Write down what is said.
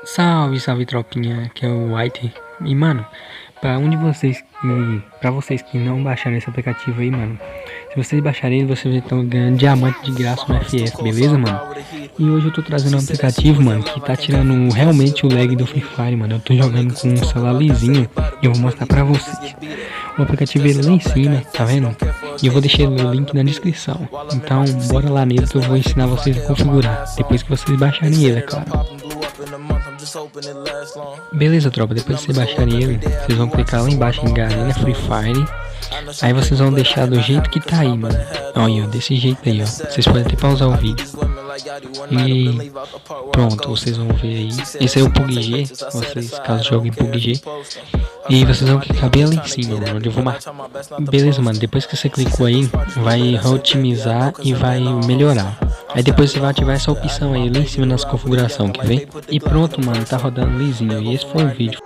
Salve, salve tropinha, que é o White. E mano, pra vocês que não baixaram esse aplicativo aí, mano, se vocês baixarem ele, vocês estão ganhando diamante de graça no FF, beleza, mano? E hoje eu tô trazendo um aplicativo, mano, que tá tirando realmente o lag do Free Fire, mano. Eu tô jogando com um celular lisinho e eu vou mostrar pra vocês. O aplicativo ele lá em cima, tá vendo? E eu vou deixar o link na descrição. Então, bora lá nele que eu vou ensinar vocês a configurar. Depois que vocês baixarem ele, é claro. Beleza, tropa, depois que vocês baixarem ele, vocês vão clicar lá embaixo em Garena Free Fire. Aí vocês vão deixar do jeito que tá aí, mano. Olha, desse jeito aí, ó. Vocês podem até pausar o vídeo. E pronto, vocês vão ver aí. Esse é o PUBG, vocês caso joguem PUBG. E vocês vão clicar bem ali em cima, mano, onde eu vou marcar. Beleza, mano, depois que você clicou aí, vai otimizar e vai melhorar. Aí depois você vai ativar essa opção aí lá em cima nas configurações, quer ver? E pronto, mano, tá rodando lisinho. E esse foi o vídeo.